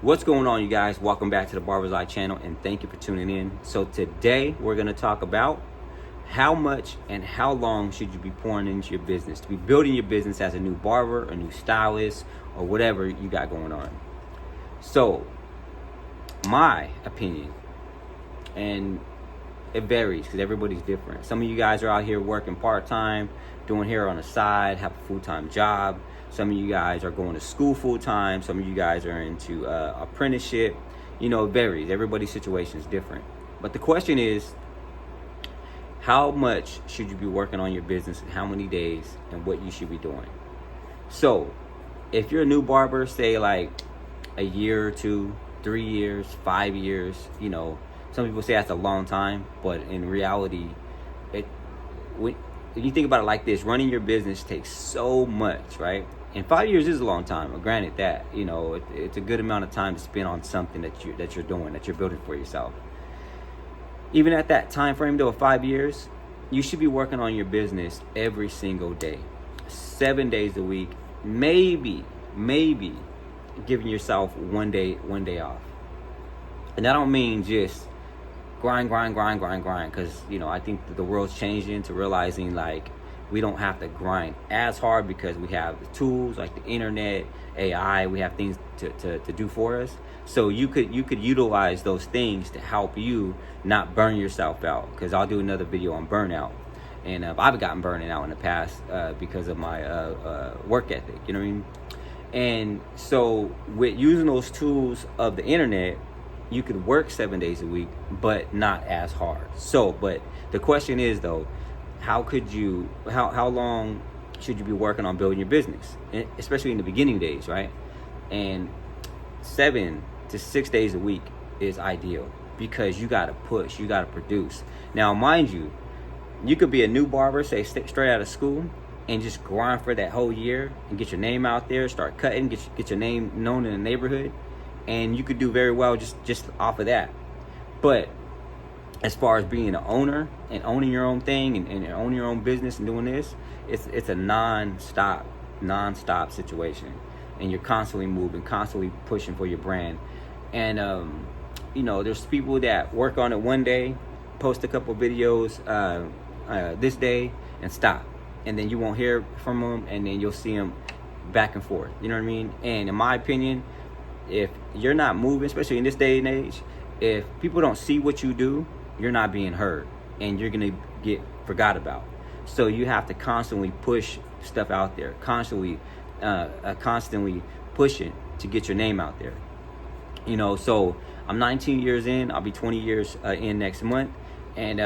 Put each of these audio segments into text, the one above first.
What's going on, you guys? Welcome back to the Barber's Eye channel, and thank you for tuning in. So today we're going to talk about how much and how long should you be pouring into your business to be building your business as a new barber, a new stylist, or whatever you got going on. So my opinion, and it varies because everybody's different. Some of you guys are out here working part-time, doing hair on the side, have a full-time job. Some of you guys are going to school full-time. Some of you guys are into apprenticeship. You know, it varies. Everybody's situation is different. But the question is, how much should you be working on your business and how many days and what you should be doing? So if you're a new barber, say like a year or two, 3 years, 5 years, you know, some people say that's a long time, but in reality, when you think about it like this, running your business takes so much, right? And 5 years is a long time. But granted that, you know, it's a good amount of time to spend on something that you're doing, that you're building for yourself. Even at that time frame, though, of 5 years, you should be working on your business every single day, 7 days a week, maybe giving yourself one day off. And I don't mean just grind, because, you know, I think that the world's changing to realizing like we don't have to grind as hard because we have the tools like the internet, AI. We have things to do for us. So you could utilize those things to help you not burn yourself out, because I'll do another video on burnout. And I've gotten burning out in the past because of my work ethic, you know what I mean? And so with using those tools of the internet, you could work 7 days a week, but not as hard. So, but the question is though, how long should you be working on building your business, especially in the beginning days, right? And 7 to 6 days a week is ideal because you got to push, you got to produce. Now, mind you, you could be a new barber, say straight out of school, and just grind for that whole year and get your name out there, start cutting, get your name known in the neighborhood, and you could do very well just off of that. But as far as being an owner and owning your own thing and owning your own business and doing this, it's a non-stop situation, and you're constantly moving, constantly pushing for your brand. And you know, there's people that work on it one day, post a couple videos this day, and stop, and then you won't hear from them, and then you'll see them back and forth. You know what I mean? And in my opinion, if you're not moving, especially in this day and age, if people don't see what you do, you're not being heard, and you're gonna get forgot about. So you have to constantly push stuff out there, constantly pushing to get your name out there. You know, so I'm 19 years in. I'll be 20 years in next month, and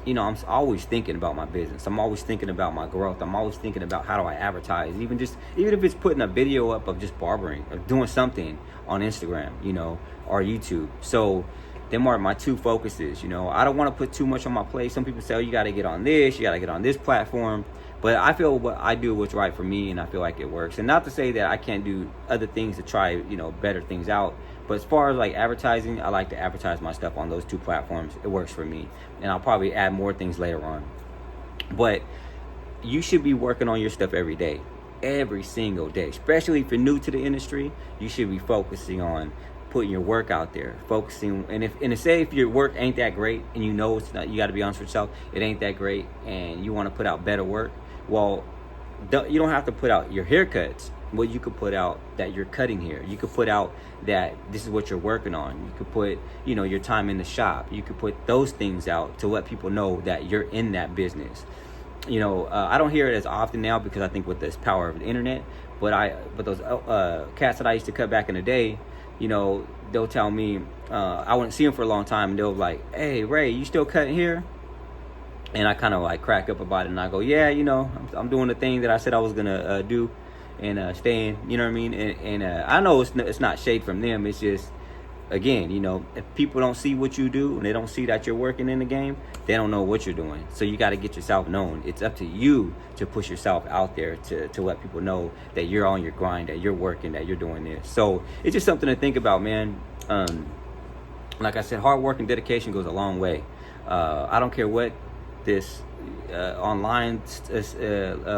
you know, I'm always thinking about my business. I'm always thinking about my growth. I'm always thinking about how do I advertise, even if it's putting a video up of just barbering or doing something on Instagram, you know, or YouTube. So them are my two focuses. You know, I don't want to put too much on my plate. Some people say, oh, you got to get on this, you got to get on this platform. But I feel what I do what's right for me, and I feel like it works. And not to say that I can't do other things to try, you know, better things out. But as far as like advertising, I like to advertise my stuff on those two platforms. It works for me. And I'll probably add more things later on. But you should be working on your stuff every day, every single day. Especially if you're new to the industry, you should be focusing on putting your work out there, focusing. And if your work ain't that great, and you know it's not, you got to be honest with yourself, it ain't that great, and you want to put out better work, well, you don't have to put out your haircuts. Well, you could put out that you're cutting hair. You could put out that this is what you're working on. You could put, you know, your time in the shop. You could put those things out to let people know that you're in that business. You know, I don't hear it as often now because I think with this power of the internet, but those cats that I used to cut back in the day, you know, they'll tell me, I wouldn't see them for a long time, and they'll be like, hey, Ray, you still cutting hair? And I kind of like crack up about it, and I go, yeah, you know, I'm doing the thing that I said I was gonna do, and stay in, you know what I mean? And I know it's not shade from them. It's just, again, you know, if people don't see what you do and they don't see that you're working in the game, they don't know what you're doing. So you got to get yourself known. It's up to you to push yourself out there to let people know that you're on your grind, that you're working, that you're doing this. So it's just something to think about, man. Like I said, hard work and dedication goes a long way. I don't care what this online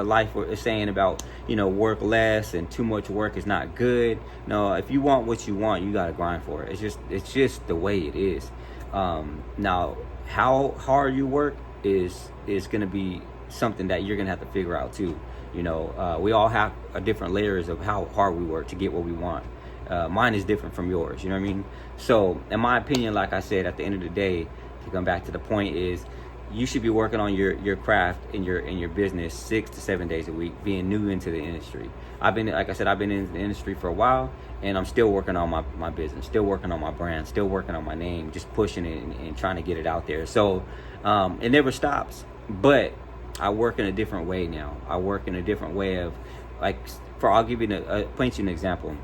life is saying about, you know, work less and too much work is not good. No, if you want what you want, you gotta grind for it. It's just the way it is. Now, how hard you work is gonna be something that you're gonna have to figure out too. You know, we all have different layers of how hard we work to get what we want. Mine is different from yours, you know what I mean? So in my opinion, like I said, at the end of the day, to come back to the point, is you should be working on your craft in your business 6 to 7 days a week, being new into the industry. I've been in the industry for a while, and I'm still working on my business, still working on my brand, still working on my name, just pushing it and trying to get it out there. So it never stops, but I work in a different way now. I work in a different way of, like, I'll give you paint you an example.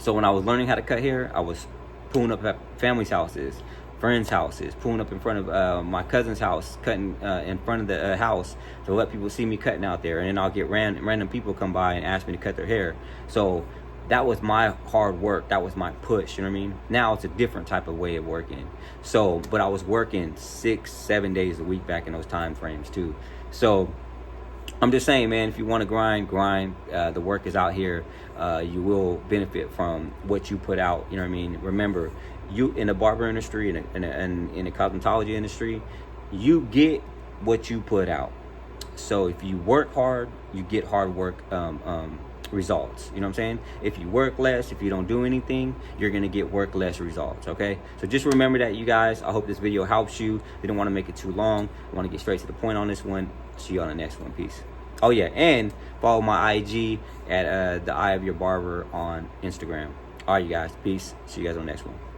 So when I was learning how to cut hair, I was pulling up at families' houses, friends' houses, pulling up in front of my cousin's house, cutting in front of the house to let people see me cutting out there. And then I'll get random people come by and ask me to cut their hair. So that was my hard work. That was my push, you know what I mean? Now it's a different type of way of working. So, but I was working 6-7 days a week back in those time frames too. So I'm just saying, man, if you want to grind. The work is out here. You will benefit from what you put out, you know what I mean? Remember, you in the barber industry and in the cosmetology industry, you get what you put out. So if you work hard, you get hard work results. You know what I'm saying? If you work less, if you don't do anything, you're gonna get work less results. Okay, so just remember that, you guys. I hope this video helps you. Didn't want to make it too long. I want to get straight to the point on this one. See you on the next one. Peace. Oh yeah, and follow my IG at the Eye of Your Barber on Instagram. All right, you guys. Peace. See you guys on the next one.